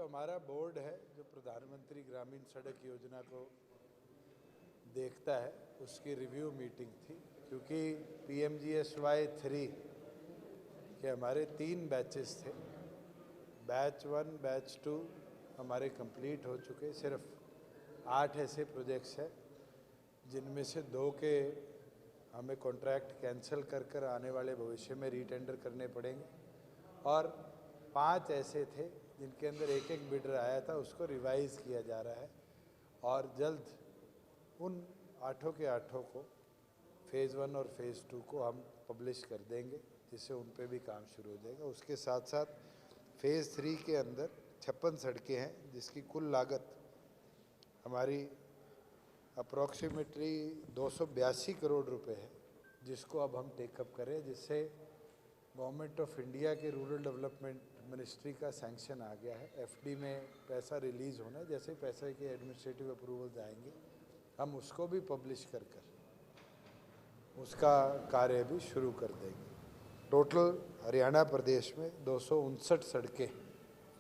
जो हमारा बोर्ड है जो प्रधानमंत्री ग्रामीण सड़क योजना को देखता है उसकी रिव्यू मीटिंग थी, क्योंकि PMGSY 3 के हमारे 3 बैचेस थे। बैच 1 बैच 2 हमारे कंप्लीट हो चुके। सिर्फ 8 ऐसे प्रोजेक्ट्स हैं जिनमें से 2 के हमें कॉन्ट्रैक्ट कैंसिल कर आने वाले भविष्य में रीटेंडर करने पड़ेंगे, और 5 ऐसे थे जिनके अंदर एक बिडर आया था, उसको रिवाइज़ किया जा रहा है और जल्द उन 8 के 8 को फ़ेज़ 1 और फ़ेज़ 2 को हम पब्लिश कर देंगे, जिससे उन पे भी काम शुरू हो जाएगा। उसके साथ साथ फ़ेज़ 3 के अंदर 56 सड़कें हैं जिसकी कुल लागत हमारी अप्रॉक्सीमेटली 282 करोड़ रुपए है, जिसको अब हम टेकअप करें, जिससे गवर्नमेंट ऑफ इंडिया के रूरल डेवलपमेंट मिनिस्ट्री का सैंक्शन आ गया है। FD में पैसा रिलीज़ होना है, जैसे पैसे के एडमिनिस्ट्रेटिव अप्रूवल्स आएंगे हम उसको भी पब्लिश कर उसका कार्य भी शुरू कर देंगे। टोटल हरियाणा प्रदेश में 259 सड़कें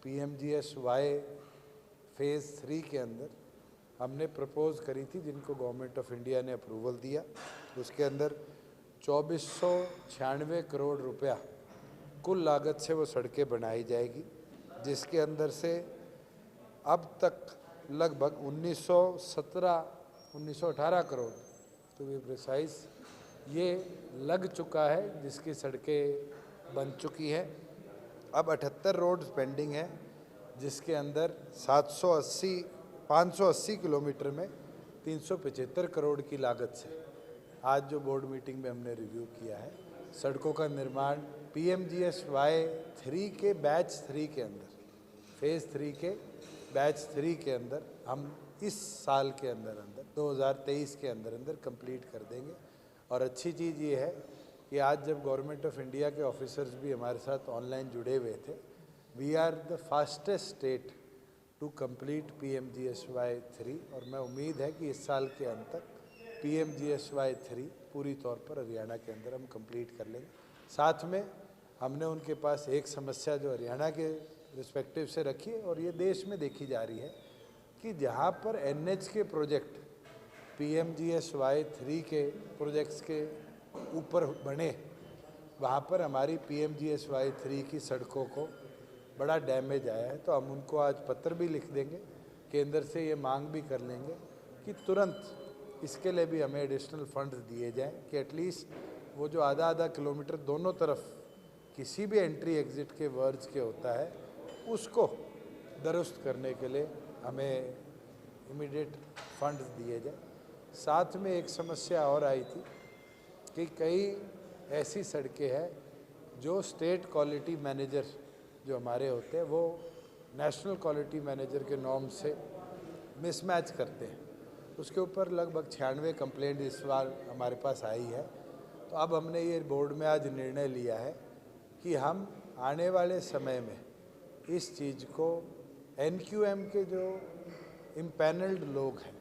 PMGSY फ़ेज़ 3 के अंदर हमने प्रपोज़ करी थी, जिनको गवर्नमेंट ऑफ इंडिया ने अप्रूवल दिया। उसके अंदर 2496 करोड़ रुपया कुल लागत से वो सड़कें बनाई जाएगी, जिसके अंदर से अब तक लगभग 1918 करोड़ टू बी प्रिसाइज ये लग चुका है, जिसकी सड़कें बन चुकी हैं। अब 78 रोड्स पेंडिंग हैं, जिसके अंदर 580 किलोमीटर में 375 करोड़ की लागत से आज जो बोर्ड मीटिंग में हमने रिव्यू किया है, सड़कों का निर्माण PMGSY 3 के बैच 3 के अंदर, फ़ेज़ 3 के बैच 3 के अंदर हम इस साल के अंदर 2023 के अंदर कंप्लीट कर देंगे। और अच्छी चीज़ ये है कि आज जब गवर्नमेंट ऑफ इंडिया के ऑफिसर्स भी हमारे साथ ऑनलाइन जुड़े हुए थे, we are the fastest state to complete PMGSY 3, और मैं उम्मीद है कि इस साल के अंत तक PMGSY 3 पूरी तौर पर हरियाणा के अंदर हम कंप्लीट कर लेंगे। साथ में हमने उनके पास एक समस्या जो हरियाणा के रिस्पेक्टिव से रखी है, और ये देश में देखी जा रही है, कि जहाँ पर NH के प्रोजेक्ट PMGSY 3 के प्रोजेक्ट्स के ऊपर बने, वहाँ पर हमारी PMGSY 3 की सड़कों को बड़ा डैमेज आया है। तो हम उनको आज पत्र भी लिख देंगे, केंद्र से ये मांग भी कर लेंगे कि तुरंत इसके लिए भी हमें एडिशनल फंड्स दिए जाएं, कि एटलीस्ट वो जो आधा किलोमीटर दोनों तरफ किसी भी एंट्री एग्ज़िट के वर्ज के होता है, उसको दुरुस्त करने के लिए हमें इमीडिएट फंड्स दिए जाए। साथ में एक समस्या और आई थी कि कई ऐसी सड़कें हैं जो स्टेट क्वालिटी मैनेजर जो हमारे होते हैं, वो नेशनल क्वालिटी मैनेजर के नॉर्म से मिसमैच करते हैं। उसके ऊपर लगभग 96 कंप्लेंट इस बार हमारे पास आई है। तो अब हमने ये बोर्ड में आज निर्णय लिया है कि हम आने वाले समय में इस चीज़ को NQM के जो इम्पैनल्ड लोग हैं,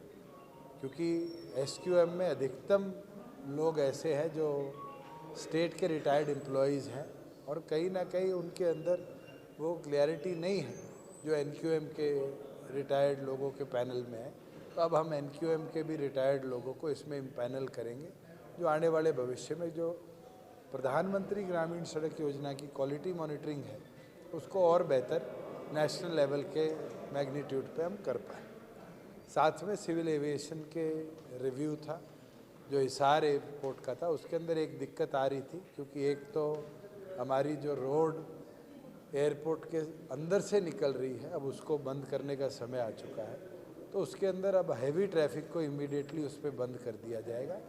क्योंकि SQM में अधिकतम लोग ऐसे हैं जो स्टेट के रिटायर्ड एम्प्लॉयज़ हैं, और कहीं ना कहीं उनके अंदर वो क्लैरिटी नहीं है जो NQM के रिटायर्ड लोगों के पैनल में है। तो अब हम NQM के भी रिटायर्ड लोगों को इसमें इम्पैनल करेंगे, जो आने वाले भविष्य में जो प्रधानमंत्री ग्रामीण सड़क योजना की क्वालिटी मॉनिटरिंग है, उसको और बेहतर नेशनल लेवल के मैग्नीट्यूड पे हम कर पाएँ। साथ में सिविल एविएशन के रिव्यू था जो हिसार एयरपोर्ट का था, उसके अंदर एक दिक्कत आ रही थी, क्योंकि एक तो हमारी जो रोड एयरपोर्ट के अंदर से निकल रही है, अब उसको बंद करने का समय आ चुका है, तो उसके अंदर अब हैवी ट्रैफिक को इमीडिएटली उस पर बंद कर दिया जाएगा।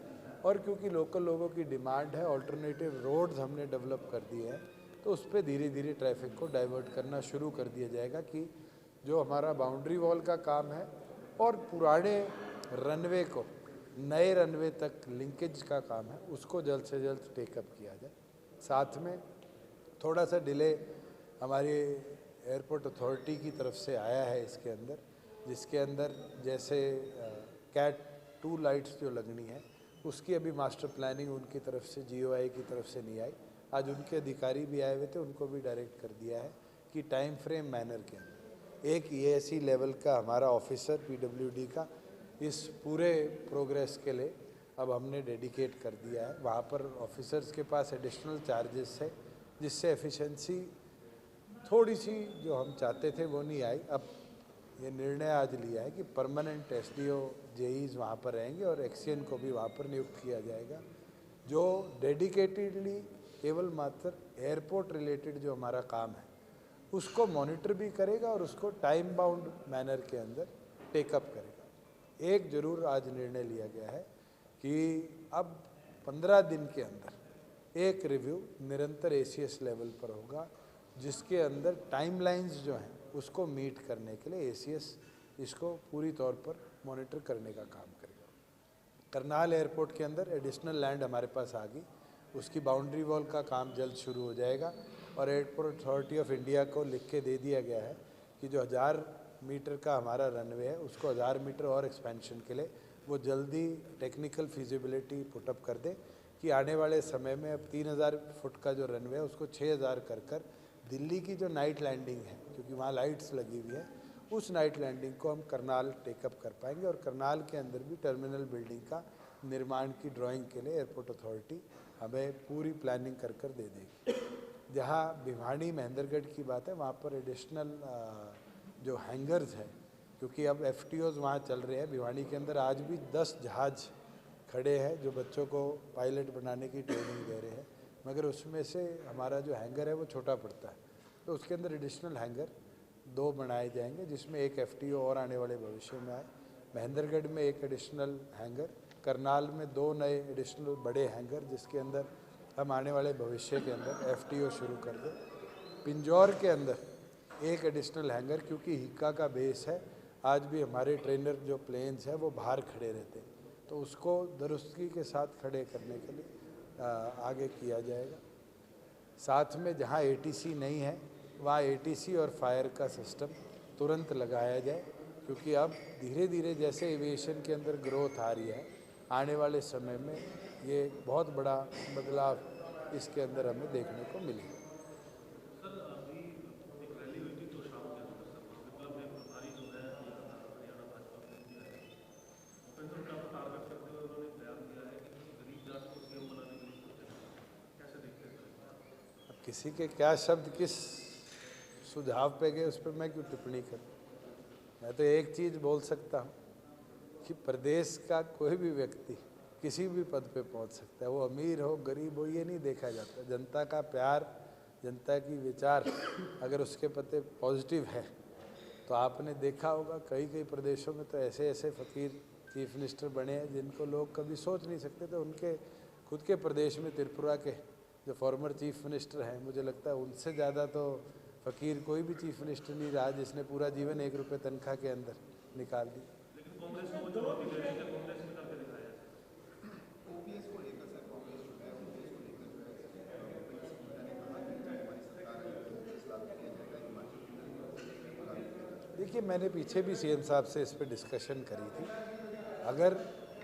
और क्योंकि लोकल लोगों की डिमांड है, ऑल्टरनेटिव रोड्स हमने डेवलप कर दिए हैं, तो उस पर धीरे धीरे ट्रैफिक को डाइवर्ट करना शुरू कर दिया जाएगा, कि जो हमारा बाउंड्री वॉल का काम है और पुराने रनवे को नए रनवे तक लिंकेज का काम है, उसको जल्द से जल्द टेकअप किया जाए। साथ में थोड़ा सा डिले हमारी एयरपोर्ट अथॉरिटी की तरफ से आया है इसके अंदर, जिसके अंदर जैसे कैट 2 लाइट्स जो लगनी है, उसकी अभी मास्टर प्लानिंग उनकी तरफ से GOI की तरफ से नहीं आई। आज उनके अधिकारी भी आए हुए थे, उनको भी डायरेक्ट कर दिया है कि टाइम फ्रेम मैनर के अंदर एक EAC लेवल का हमारा ऑफिसर PWD का इस पूरे प्रोग्रेस के लिए अब हमने डेडिकेट कर दिया है। वहाँ पर ऑफिसर्स के पास एडिशनल चार्जेस है, जिससे एफिशिएंसी थोड़ी सी जो हम चाहते थे वो नहीं आई। अब ये निर्णय आज लिया है कि परमानेंट SDO JEs वहाँ पर रहेंगे और एक्सियन को भी वहाँ पर नियुक्त किया जाएगा, जो डेडिकेटेडली केवल मात्र एयरपोर्ट रिलेटेड जो हमारा काम है उसको मॉनिटर भी करेगा और उसको टाइम बाउंड मैनर के अंदर टेकअप करेगा। एक जरूर आज निर्णय लिया गया है कि अब 15 दिन के अंदर एक रिव्यू निरंतर ACS लेवल पर होगा, जिसके अंदर टाइमलाइंस जो हैं उसको मीट करने के लिए ACS इसको पूरी तौर पर मॉनिटर करने का काम करेगा। करनाल एयरपोर्ट के अंदर एडिशनल लैंड हमारे पास आ गई, उसकी बाउंड्री वॉल का काम जल्द शुरू हो जाएगा और एयरपोर्ट अथॉरिटी ऑफ इंडिया को लिख के दे दिया गया है कि जो 1000 मीटर का हमारा रनवे है उसको 1000 मीटर और एक्सपेंशन के लिए वो जल्दी टेक्निकल फिजिबिलिटी पुटअप कर दे कि आने वाले समय में अब 3000 फुट का जो रनवे है उसको 6000 कर दिल्ली की जो नाइट लैंडिंग है, क्योंकि वहाँ लाइट्स लगी हुई है, उस नाइट लैंडिंग को हम करनाल टेकअप कर पाएंगे। और करनाल के अंदर भी टर्मिनल बिल्डिंग का निर्माण की ड्राइंग के लिए एयरपोर्ट अथॉरिटी हमें पूरी प्लानिंग कर दे देगी। जहाँ भिवानी महेंद्रगढ़ की बात है वहाँ पर एडिशनल जो हैंगर्स हैं, क्योंकि अब FTOs वहाँ चल रहे हैं। भिवानी के अंदर आज भी 10 जहाज खड़े हैं जो बच्चों को पायलट बनाने की ट्रेनिंग दे रहे हैं, मगर उसमें से हमारा जो हैंगर है वो छोटा पड़ता है, तो उसके अंदर एडिशनल हैंगर 2 बनाए जाएंगे, जिसमें एक FTO और आने वाले भविष्य में आए। महेंद्रगढ़ में एक एडिशनल हैंगर, करनाल में 2 नए एडिशनल बड़े हैंगर, जिसके अंदर हम आने वाले भविष्य के अंदर FTO शुरू कर दें। पिंजौर के अंदर एक एडिशनल हैंगर, क्योंकि हिक्का का बेस है, आज भी हमारे ट्रेनर जो प्लेन्स हैं वो बाहर खड़े रहते हैं, तो उसको दुरुस्तगी के साथ खड़े करने के लिए आगे किया जाएगा। साथ में जहाँ ATC नहीं है वहाँ ATC और फायर का सिस्टम तुरंत लगाया जाए, क्योंकि अब धीरे धीरे जैसे एविएशन के अंदर ग्रोथ आ रही है, आने वाले समय में ये बहुत बड़ा बदलाव इसके अंदर हमें देखने को मिलेगा। किसी के क्या शब्द किस सुझाव पे गए उस पर मैं क्यों टिप्पणी करूं। मैं तो एक चीज़ बोल सकता हूं कि प्रदेश का कोई भी व्यक्ति किसी भी पद पे पहुंच सकता है, वो अमीर हो गरीब हो ये नहीं देखा जाता। जनता का प्यार, जनता की विचार अगर उसके प्रति पॉजिटिव है तो आपने देखा होगा कई प्रदेशों में तो ऐसे ऐसे फ़कीर चीफ मिनिस्टर बने हैं जिनको लोग कभी सोच नहीं सकते थे। उनके खुद के प्रदेश में त्रिपुरा के जो फॉर्मर चीफ मिनिस्टर हैं, मुझे लगता है उनसे ज़्यादा तो फ़कीर कोई भी चीफ मिनिस्टर नहीं रहा जिसने पूरा जीवन 1 रुपये तनख्वाह के अंदर निकाल दी। देखिए, मैंने पीछे भी CM साहब से इस पर डिस्कशन करी थी। अगर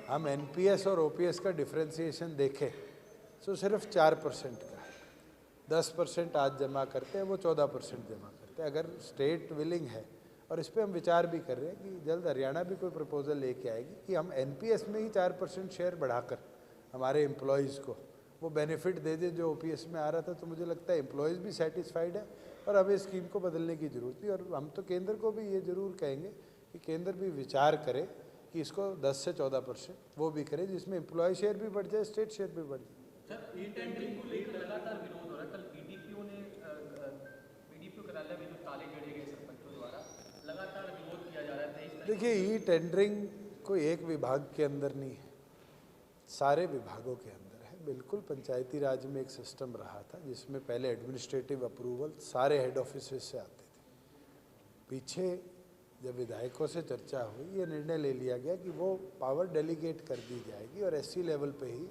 हम NPS और OPS का डिफ्रेंसिएशन देखें तो सिर्फ 4% का है। 10% आज जमा करते हैं, वो 14% जमा करते हैं। अगर स्टेट विलिंग है, और इस पर हम विचार भी कर रहे हैं कि जल्द हरियाणा भी कोई प्रपोजल लेके आएगी कि हम NPS में ही 4% शेयर बढ़ाकर हमारे एम्प्लॉयज़ को वो बेनिफिट दे दे जो OPS में आ रहा था, तो मुझे लगता है एम्प्लॉयज़ भी सेटिस्फाइड है और हमें स्कीम को बदलने की ज़रूरत नहीं। और हम तो केंद्र को भी ये ज़रूर कहेंगे कि केंद्र भी विचार करे कि इसको 10 से 14% वो भी करे, जिसमें एम्प्लॉय शेयर भी बढ़ जाए, स्टेट शेयर भी बढ़ जाए। सर, ई टेंडरिंग को लेकर लगातार विरोध हो रहा है। कल BDPO कार्यालय में जो ताले जड़े गए सरपंचों द्वारा, लगातार विरोध किया जा रहा है। देखिए, ई टेंडरिंग कोई एक विभाग के अंदर नहीं है, सारे विभागों के अंदर है। बिल्कुल पंचायती राज में एक सिस्टम रहा था जिसमें पहले एडमिनिस्ट्रेटिव अप्रूवल सारे हेड ऑफिस से आते थे। पीछे जब विधायकों से चर्चा हुई, ये निर्णय ले लिया गया कि वो पावर डेलीगेट कर दी जाएगी और SC लेवल पे ही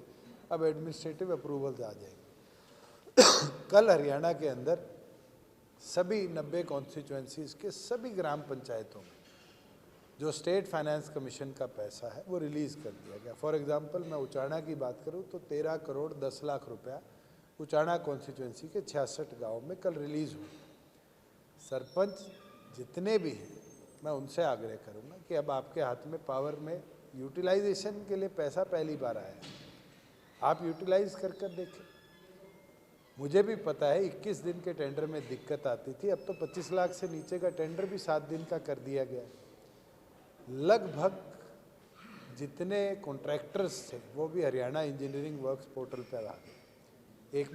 अब एडमिनिस्ट्रेटिव अप्रूवल्स आ जाएंगे। कल हरियाणा के अंदर सभी 90 कॉन्स्टिट्यूएंसीज़ के सभी ग्राम पंचायतों में जो स्टेट फाइनेंस कमीशन का पैसा है वो रिलीज़ कर दिया गया। फॉर एग्जांपल मैं उचाना की बात करूं तो 13 करोड़ 10 लाख रुपया उचाना कॉन्स्टिट्यूएंसी के 66 गाँव में कल रिलीज़ हुई। सरपंच जितने भी हैं मैं उनसे आग्रह करूंगा कि अब आपके हाथ में पावर में यूटिलाइजेशन के लिए पैसा पहली बार आया है, आप यूटिलाइज कर कर देखें। मुझे भी पता है 21 दिन के टेंडर में दिक्कत आती थी, अब तो 25 लाख से नीचे का टेंडर भी 7 दिन का कर दिया गया। लगभग जितने कॉन्ट्रैक्टर्स थे वो भी हरियाणा इंजीनियरिंग वर्क्स पोर्टल पर आ गए। एक बार